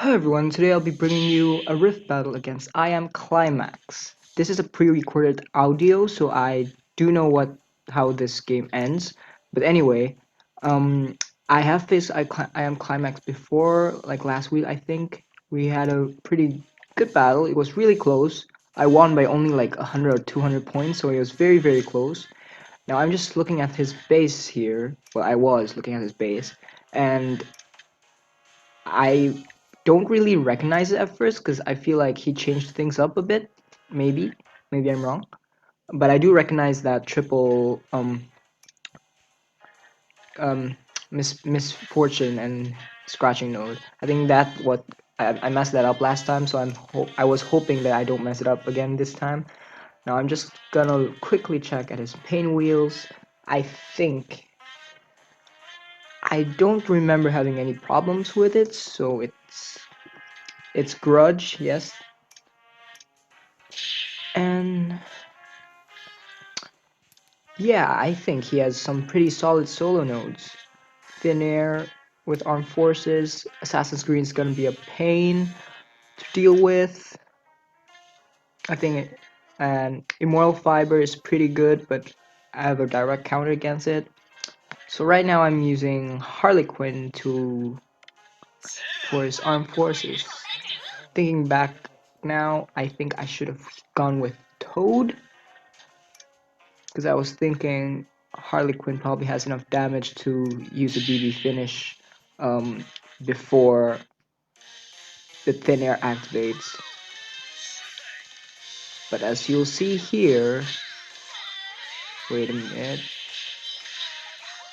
Hello everyone, today I'll be bringing you a rift battle against iamQlimax. This is a pre-recorded audio, so I do know how this game ends. But anyway, um, I have faced iamQlimax before, like last week I think. We had a pretty good battle, it was really close. I won by only like 100 or 200 points, so it was very very close. Now I'm just looking at his base here, well I was looking at his base, and I don't really recognize it at first because I feel like he changed things up a bit. Maybe, maybe I'm wrong, but I do recognize that triple um misfortune and scratching node. I think that what I messed that up last time, so I was hoping that I don't mess it up again this time. Now I'm just gonna quickly check at his pain wheels. I think I don't remember having any problems with it, so it's grudge, yes, and yeah, I think he has some pretty solid solo nodes. Thin Air with Armed Forces, Assassin's Creed is gonna be a pain to deal with. I think and Immortal Fiber is pretty good, but I have a direct counter against it. So right now I'm using Harlequin to for his Armed Forces. Thinking back now, I think I should have gone with Toad because I was thinking Harlequin probably has enough damage to use a BB finish um, before the Thin Air activates. But as you'll see here, wait a minute,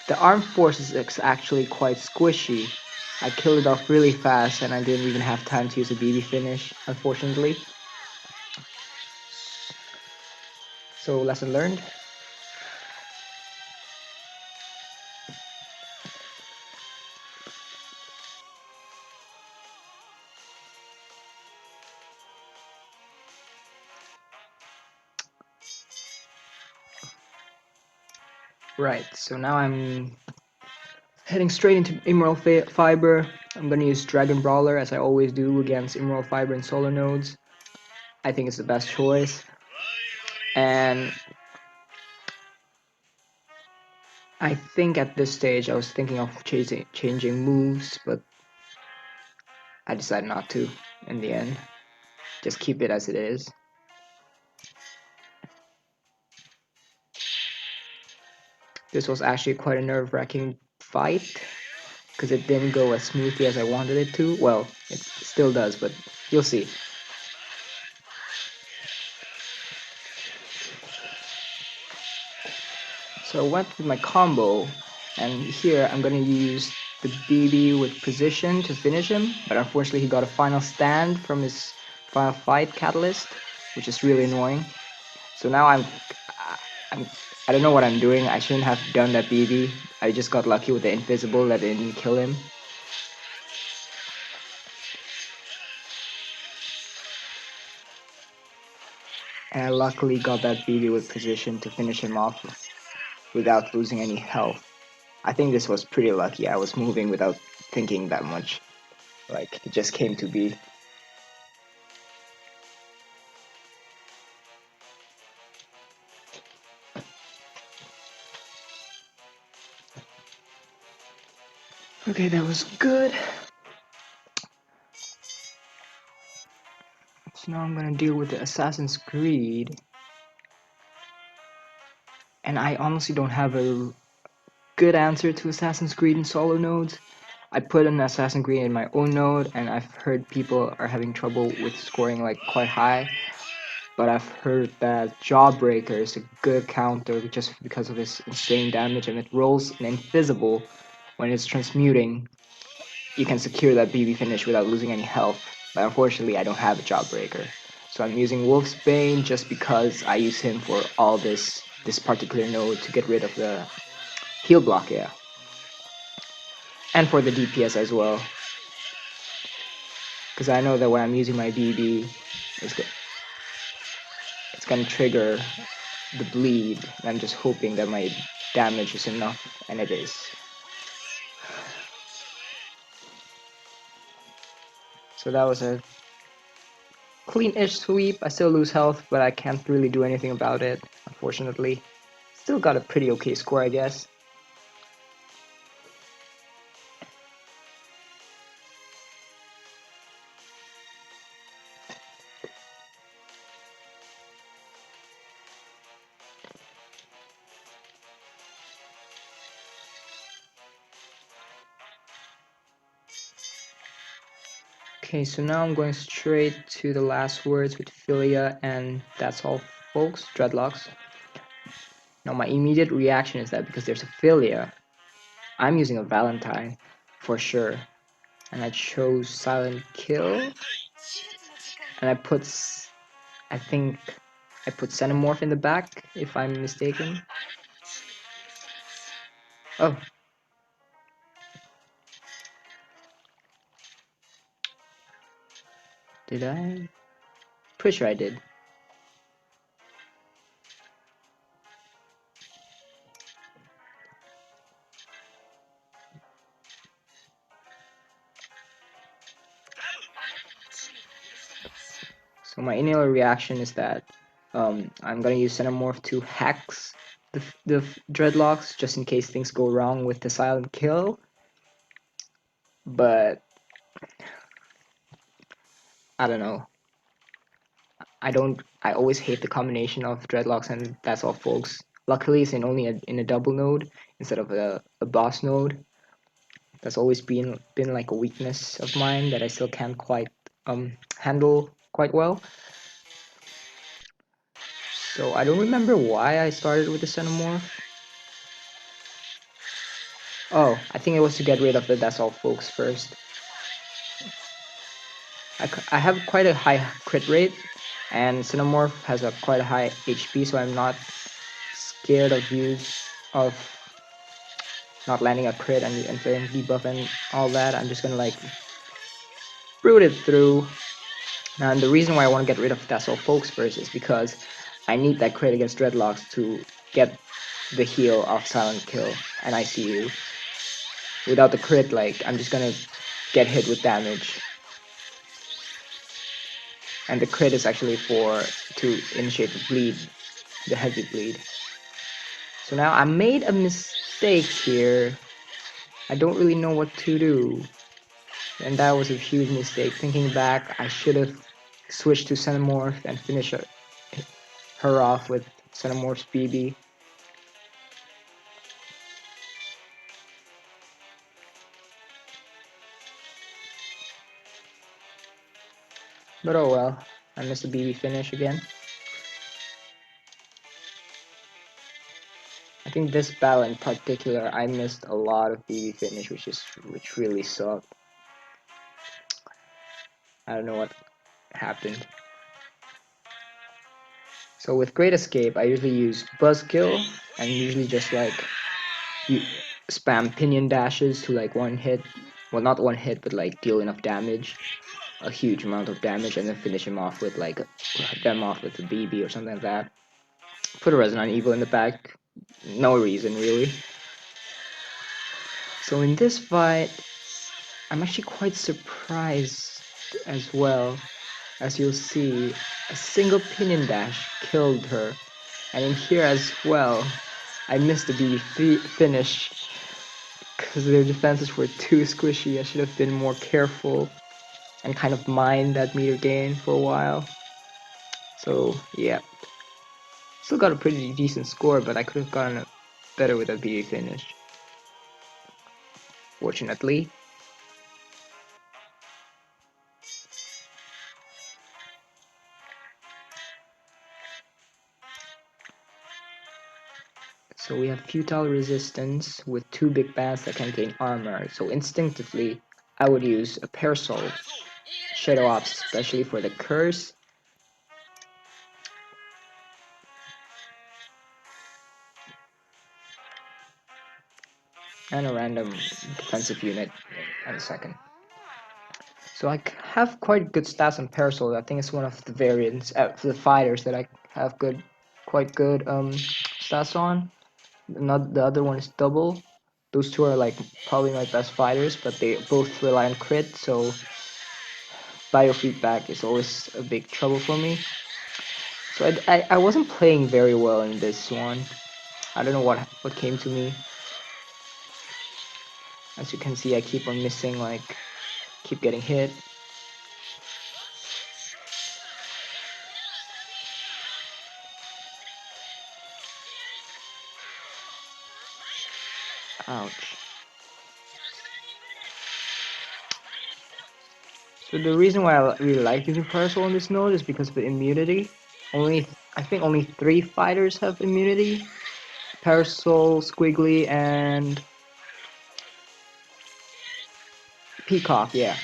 the Armed Forces is actually quite squishy. I killed it off really fast and I didn't even have time to use a BB finish, unfortunately. So lesson learned. Right, so now I'm heading straight into Emerald Fiber. I'm gonna use Dragon Brawler as I always do against Emerald Fiber and Solar Nodes. I think it's the best choice. And I think at this stage I was thinking of changing moves, but I decided not to in the end. Just keep it as it is. This was actually quite a nerve-wracking fight because it didn't go as smoothly as I wanted it to. Well, it still does, but you'll see. So I went with my combo, and here I'm gonna use the BB with position to finish him, but unfortunately he got a final stand from his final fight catalyst, which is really annoying. So now I'm I don't know what I'm doing. I shouldn't have done that BB. I just got lucky with the invisible that didn't kill him. And I luckily got that BB with position to finish him off without losing any health. I think this was pretty lucky. I was moving without thinking that much. Like, it just came to be. Okay, that was good. So now I'm gonna deal with the Assassin's Creed. And I honestly don't have a good answer to Assassin's Creed in solo nodes. I put an Assassin's Creed in my own node, and I've heard people are having trouble with scoring like quite high. But I've heard that Jawbreaker is a good counter just because of its insane damage, and it rolls an invisible when it's transmuting. You can secure that BB finish without losing any health. But unfortunately, I don't have a Jawbreaker. So I'm using Wolf's Bane just because I use him for all this particular node to get rid of the heal block, yeah. And for the DPS as well. Because I know that when I'm using my BB, it's gonna trigger the bleed. And I'm just hoping that my damage is enough, and it is. So that was a clean-ish sweep. I still lose health, but I can't really do anything about it, unfortunately. Still got a pretty okay score, I guess. Okay, so now I'm going straight to the last words with Philia, and that's all, folks. Dreadlocks. Now, my immediate reaction is that because there's a Philia, I'm using a Valentine for sure. And I chose Silent Kill, and I think I put Xenomorph in the back, if I'm mistaken. Oh. Did I? Pretty sure I did. So my initial reaction is that I'm gonna use Xenomorph to hex the Dreadlocks just in case things go wrong with the Silent Kill. But I don't know. I always hate the combination of Dreadlocks, and that's all, folks. Luckily, it's in a double node instead of a boss node. That's always been like a weakness of mine that I still can't quite handle quite well. So I don't remember why I started with the Xenomorph. Oh, I think it was to get rid of the That's All Folks first. I have quite a high crit rate, and Xenomorph has a quite a high HP, so I'm not scared of not landing a crit and getting debuff and all that. I'm just gonna like root it through. And the reason why I want to get rid of That's All Folks first is because I need that crit against Dreadlocks to get the heal of Silent Kill and ICU. Without the crit, like, I'm just gonna get hit with damage. And the crit is actually to initiate the bleed, the heavy bleed. So now I made a mistake here. I don't really know what to do. And that was a huge mistake. Thinking back, I should have switched to Xenomorph and finished her off with Xenomorph's BB. But oh well, I missed the BB finish again. I think this battle in particular, I missed a lot of BB finish, which really sucked. I don't know what happened. So with Great Escape, I usually use Buzzkill and usually just like you spam pinion dashes to like one hit, well not one hit, but like deal enough damage, a huge amount of damage, and then finish him off with like them off with a BB or something like that. Put a Resonant Evil in the back, no reason really. So in this fight, I'm actually quite surprised as well. As you'll see, a single pinion dash killed her, and in here as well, I missed the BB finish because their defenses were too squishy. I should have been more careful and kind of mined that meter gain for a while. So yeah, still got a pretty decent score, but I could have gotten it better with a BB finish, fortunately. So we have Futile resistance with two big bands that can gain armor. So instinctively, I would use a Parasol Shadow Ops, especially for the curse. And a random defensive unit in a second. So I have quite good stats on Parasol. I think it's one of the variants, for the fighters that I have quite good stats on. Not the other one is double. Those two are like probably my best fighters, but they both rely on crit. So biofeedback is always a big trouble for me. So I wasn't playing very well in this one. I don't know what came to me. As you can see, I keep on missing, like, keep getting hit. Ouch. So the reason why I really like using Parasol on this node is because of the immunity. I think only 3 fighters have immunity. Parasol, Squiggly, and Peacock, yeah.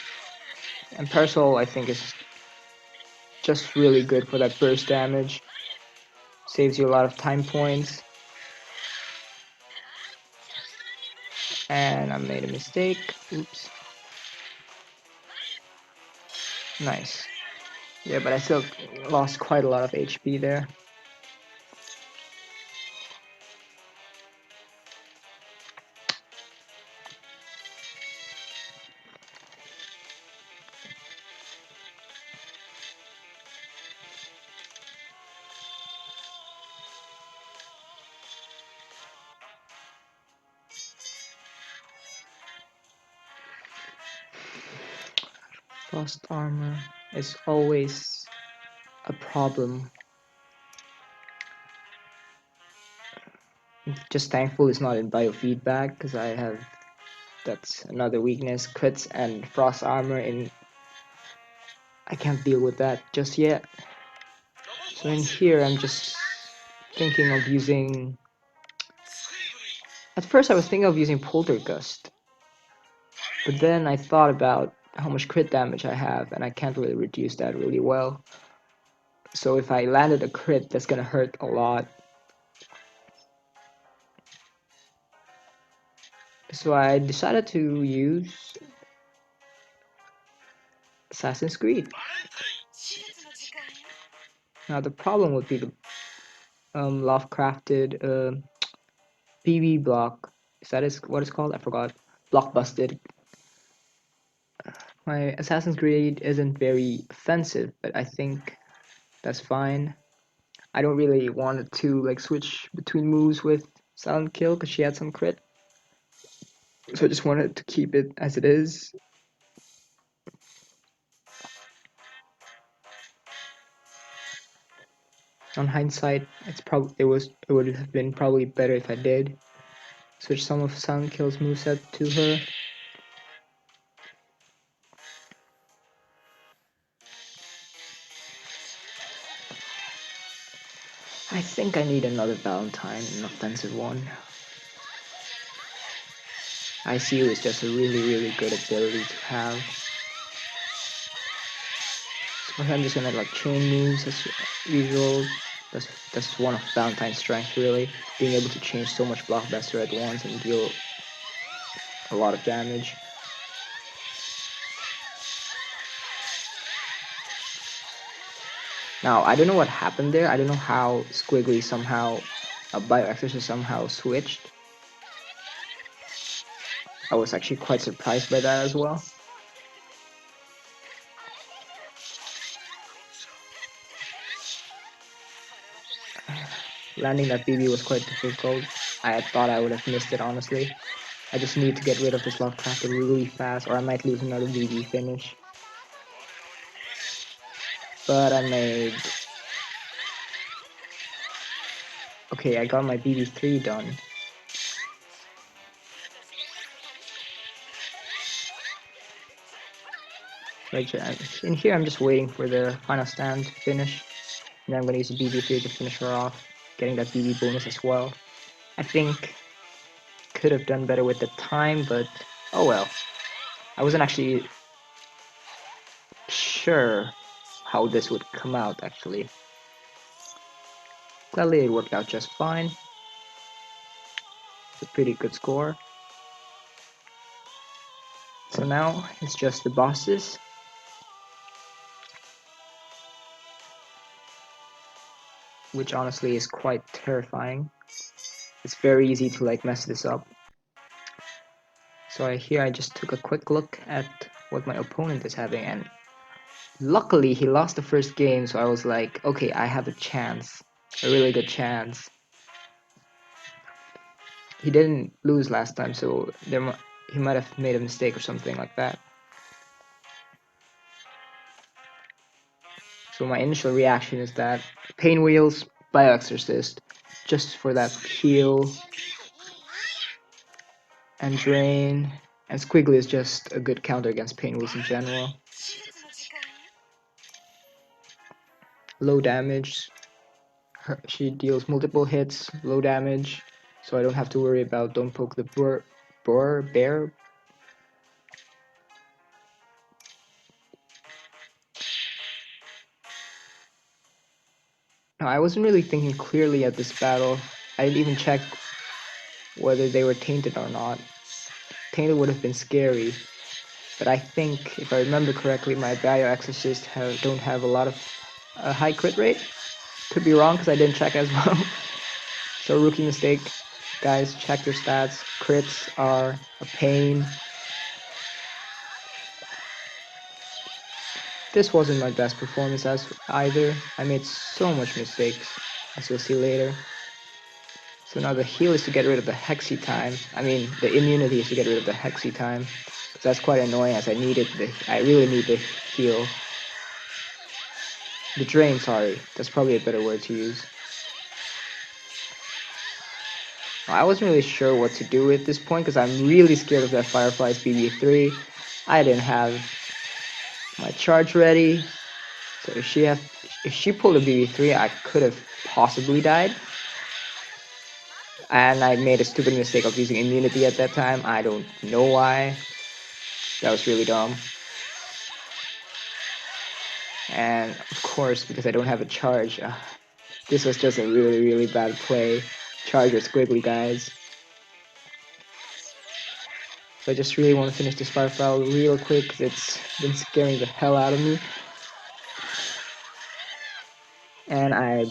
And Parasol, I think, is just really good for that burst damage. Saves you a lot of time points. And I made a mistake. Oops. Nice. Yeah, but I still lost quite a lot of HP there. Frost armor is always a problem. Just thankful it's not in biofeedback, because that's another weakness. Crits and frost armor, and I can't deal with that just yet. So in here I'm just thinking of using... At first I was thinking of using Poltergust, but then I thought about how much crit damage I have, and I can't really reduce that really well. So if I landed a crit, that's gonna hurt a lot. So I decided to use Assassin's Creed. Now the problem would be the Lovecrafted PB block. Is that what it's called? I forgot. Block busted. My Assassin's Creed isn't very offensive, but I think that's fine. I don't really want to like switch between moves with Silent Kill because she had some crit. So I just wanted to keep it as it is. On hindsight, it would have been probably better if I did switch some of Silent Kill's moveset to her. I think I need another Valentine, an offensive one. ICU is just a really good ability to have. So I'm just gonna like chain moves as usual. That's one of Valentine's strengths really, being able to change so much blockbuster at once and deal a lot of damage. Now I don't know what happened there. I don't know how Squiggly somehow, Bioexorcist somehow switched. I was actually quite surprised by that as well. Landing that BB was quite difficult. I thought I would have missed it honestly. I just need to get rid of this Lovecrafter really fast, or I might lose another BB finish. But I made... Okay, I got my BB3 done. Right, in here I'm just waiting for the final stand to finish. And then I'm gonna use the BB3 to finish her off, getting that BB bonus as well. I think could have done better with the time, but oh well. I wasn't actually sure how this would come out actually. Gladly it worked out just fine. It's a pretty good score. So now it's just the bosses. Which honestly is quite terrifying. It's very easy to like mess this up. So here I just took a quick look at what my opponent is having, and Luckily, he lost the first game, so I was like, okay, I have a chance. A really good chance. He didn't lose last time, so he might have made a mistake or something like that. So my initial reaction is that Pain Wheels, Bioexorcist, just for that heal and Drain, and Squiggly is just a good counter against Pain Wheels in general. Low damage, she deals multiple hits, low damage, so I don't have to worry about don't poke the bear. No, I wasn't really thinking clearly at this battle. I didn't even check whether they were tainted or not. Tainted would have been scary, but I think, if I remember correctly, my Bioexorcist don't have a lot of high crit rate. Could be wrong because I didn't check as well. So rookie mistake. Guys, check your stats. Crits are a pain. This wasn't my best performance as either. I made so much mistakes, as you'll see later. So now the heal is to get rid of the Hexy time. I mean, the immunity is to get rid of the Hexy time. Because that's quite annoying as I really need the heal. The drain, sorry. That's probably a better word to use. I wasn't really sure what to do at this point because I'm really scared of that Firefly's BB3. I didn't have my charge ready. So if she pulled a BB3, I could have possibly died. And I made a stupid mistake of using immunity at that time. I don't know why. That was really dumb. And of course, because I don't have a charge, this was just a really, really bad play. Charge your squiggly, guys. So I just really want to finish this Firefly real quick because it's been scaring the hell out of me. And I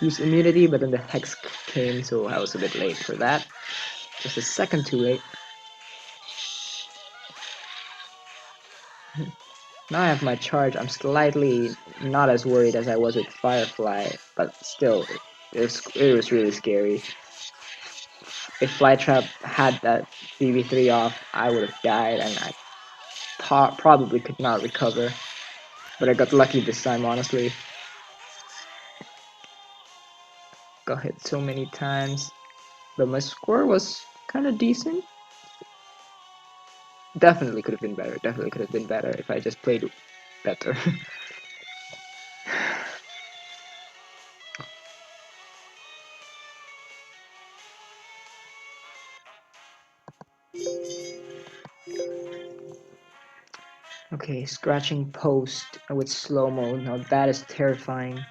used immunity, but then the Hex came, so I was a bit late for that. Just a second too late. Now I have my charge. I'm slightly not as worried as I was with Firefly, but still, it was really scary. If Flytrap had that BB3 off, I would have died, and I probably could not recover. But I got lucky this time, honestly. Got hit so many times, but my score was kind of decent. Definitely could have been better. Definitely could have been better if I just played better. Okay, scratching post with slow-mo. Now that is terrifying.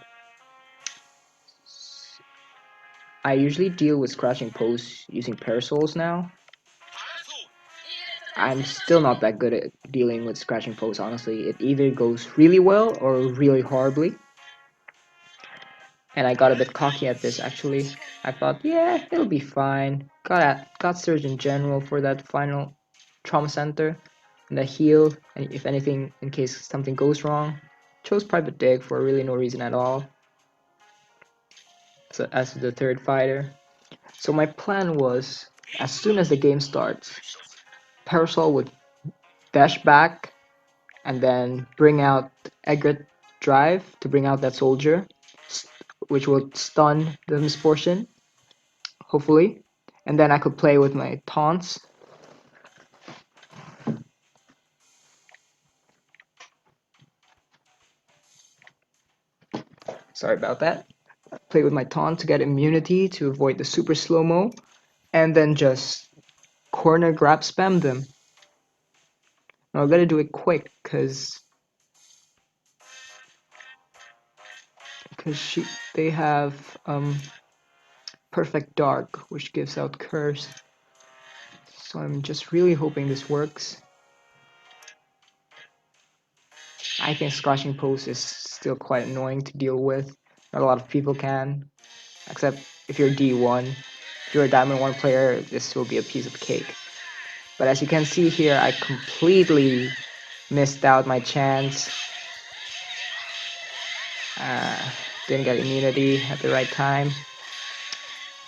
I usually deal with scratching posts using parasols now. I'm still not that good at dealing with scratching posts, honestly. It either goes really well or really horribly. And I got a bit cocky at this, actually. I thought, yeah, it'll be fine. Got Surgeon General for that final trauma center. And the heal, and if anything, in case something goes wrong. Chose Private Dig for really no reason at all. So as the third fighter. So my plan was, as soon as the game starts, Parasol would dash back and then bring out Egret Drive to bring out that soldier, which will stun the Misfortune, hopefully. And then I could play with my taunts. Sorry about that. Play with my taunt to get immunity to avoid the super slow-mo, and then just corner grab spam them. Now I gotta do it quick, cause they have Perfect Dark, which gives out curse. So I'm just really hoping this works. I think Scratching Post is still quite annoying to deal with. Not a lot of people can, except if you're D1. If you're a Diamond 1 player, this will be a piece of cake. But as you can see here, I completely Missed out my chance. Uh, didn't get immunity at the right time.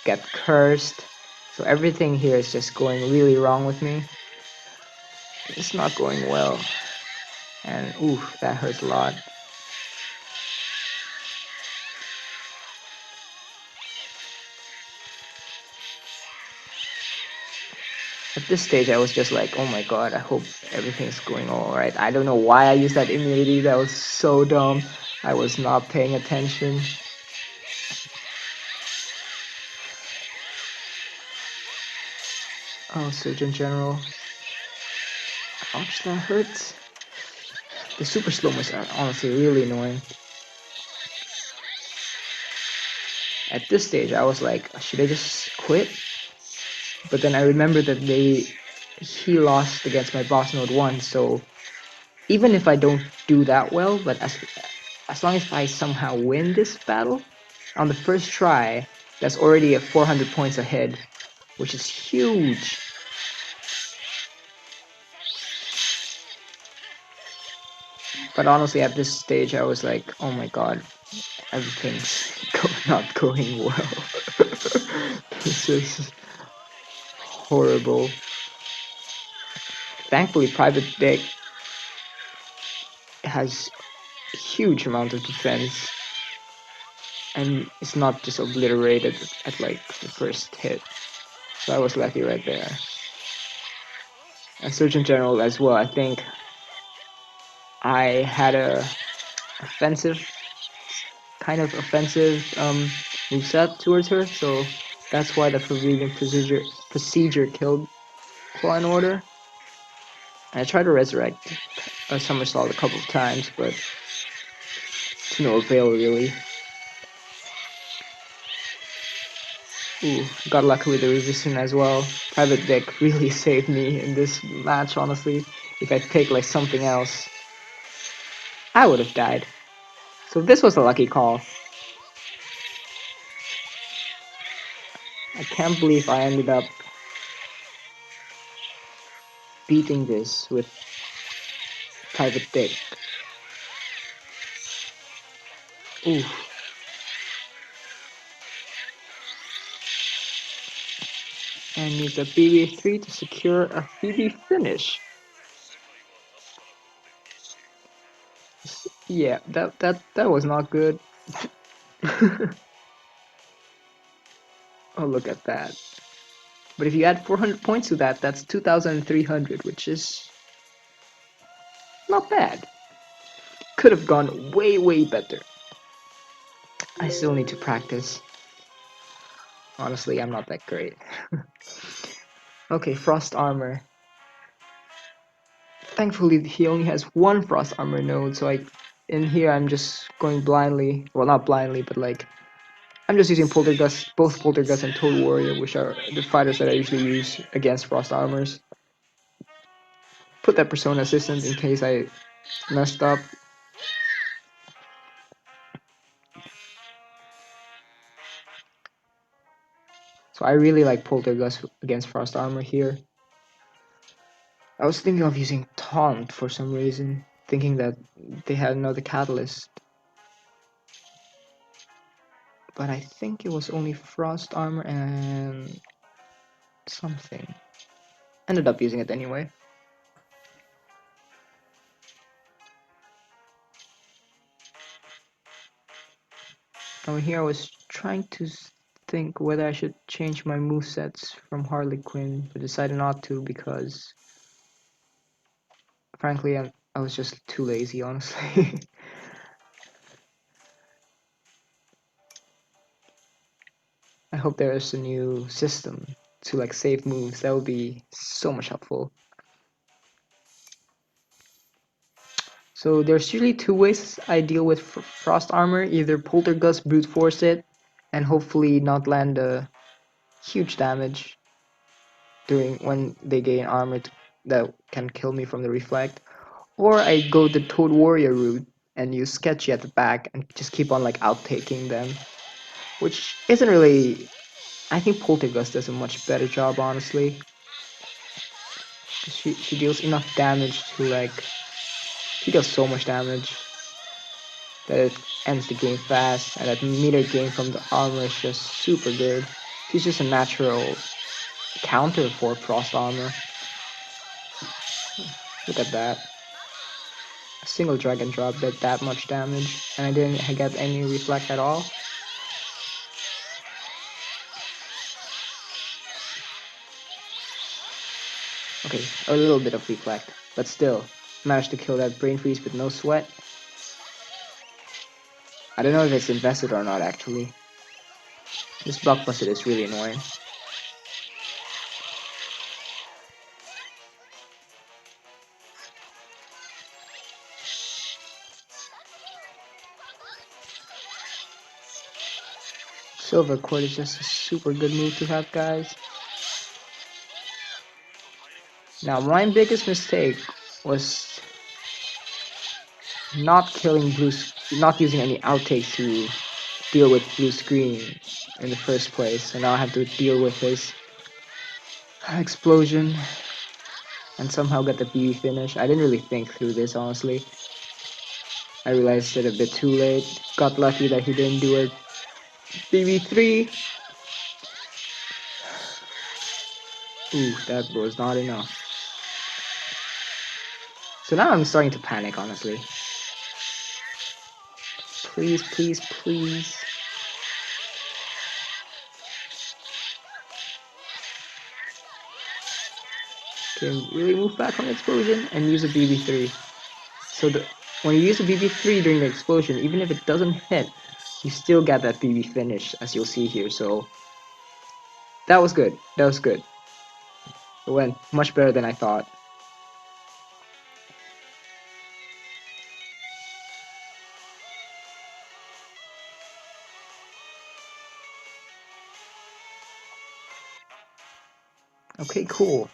Get cursed. So everything here is just going really wrong with me. It's not going well. And oof, that hurts a lot. At this stage, I was just like, oh my god, I hope everything's going alright. I don't know why I used that immunity, that was so dumb. I was not paying attention. Oh, Surgeon General. Ouch, that hurts. The super slow-mos are honestly really annoying. At this stage, I was like, should I just quit? But then I remembered that he lost against my boss node 1, so even if I don't do that well, but as long as I somehow win this battle, on the first try, that's already at 400 points ahead, which is huge. But honestly, at this stage, I was like, oh my god, everything's not going well. This is horrible. Thankfully, Private Deck has a huge amount of defense, and it's not just obliterated at like the first hit. So I was lucky right there. And Surgeon General as well, I think I had a offensive, kind of offensive moveset towards her, so that's why the Forbidden procedure killed Claw and Order. And I tried to resurrect a somersault a couple of times, but to no avail really. Ooh, got lucky with the resistance as well. Private Deck really saved me in this match, honestly. If I picked like something else, I would have died. So this was a lucky call. I can't believe I ended up beating this with Private Deck. Ooh. And use a BB3 to secure a BB finish. Yeah, that was not good. Oh, look at that. But if you add 400 points to that, that's 2,300, which is not bad. Could have gone way, way better. I still need to practice. Honestly, I'm not that great. Okay, Frost Armor. Thankfully, he only has one Frost Armor node, so in here I'm just going blindly. Well, not blindly, but like, I'm just using Poltergust, both Poltergust and Toad Warrior, which are the fighters that I usually use against Frost Armors. Put that Persona Assistant in case I messed up. So I really like Poltergust against Frost Armor here. I was thinking of using Taunt for some reason, thinking that they had another Catalyst. But I think it was only Frost Armor and something. Ended up using it anyway. Now here I was trying to think whether I should change my movesets from Harley Quinn, but decided not to because frankly I was just too lazy, honestly. I hope there is a new system to like save moves. That would be so much helpful. So there's usually two ways I deal with Frost Armor, either Poltergust brute force it and hopefully not land a huge damage during when they gain armor that can kill me from the reflect, or I go the Toad Warrior route and use Sketchy at the back and just keep on like outtaking them, which isn't really. I think Poltergust does a much better job, honestly. She deals enough damage to like He does so much damage that it ends the game fast, and that meter gain from the armor is just super good. He's just a natural counter for frost armor. Look at that. A single dragon drop did that much damage, and I didn't get any reflect at all. Okay, a little bit of reflect, but still, managed to kill that brain freeze with no sweat. I don't know if it's invested or not actually. This blockbuster is really annoying. Silver Cord is just a super good move to have, guys. Now, my biggest mistake was not not using any outtakes to deal with blue screen in the first place. So now I have to deal with his explosion and somehow get the BB finish. I didn't really think through this, honestly. I realized it a bit too late. Got lucky that he didn't do it. BB3. Ooh, that was not enough. So now I'm starting to panic, honestly. Please, please, please. Can really move back on the explosion and use a BB3. So when you use a BB3 during the explosion, even if it doesn't hit, you still get that BB finish, as you'll see here. So that was good. That was good. It went much better than I thought. Okay, cool.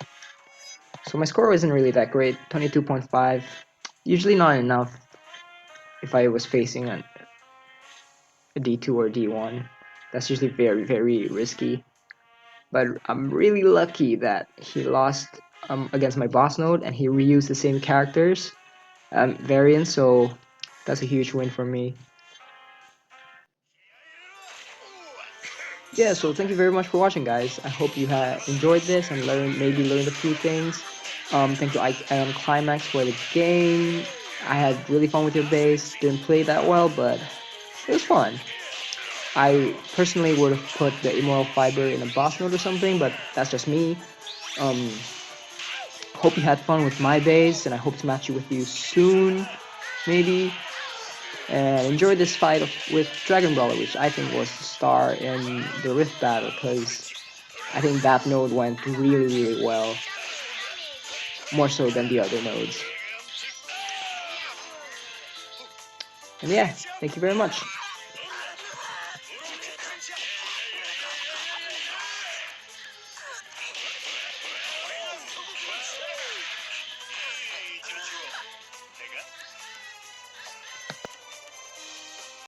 So my score wasn't really that great, 22.5. Usually not enough if I was facing a D2 or D1. That's usually very, very risky. But I'm really lucky that he lost against my boss node and he reused the same characters variants, so that's a huge win for me. Yeah, so thank you very much for watching, guys. I hope you have enjoyed this and maybe learned a few things. Thank you, iamQlimax, for the game. I had really fun with your base. Didn't play that well, but it was fun. I personally would have put the Immoral Fiber in a boss node or something, but that's just me. Hope you had fun with my base, and I hope to match you with you soon, maybe. And enjoy this fight with Dragon Brawler, which I think was the star in the Rift battle, because I think that node went really, really well. More so than the other nodes. And yeah, thank you very much.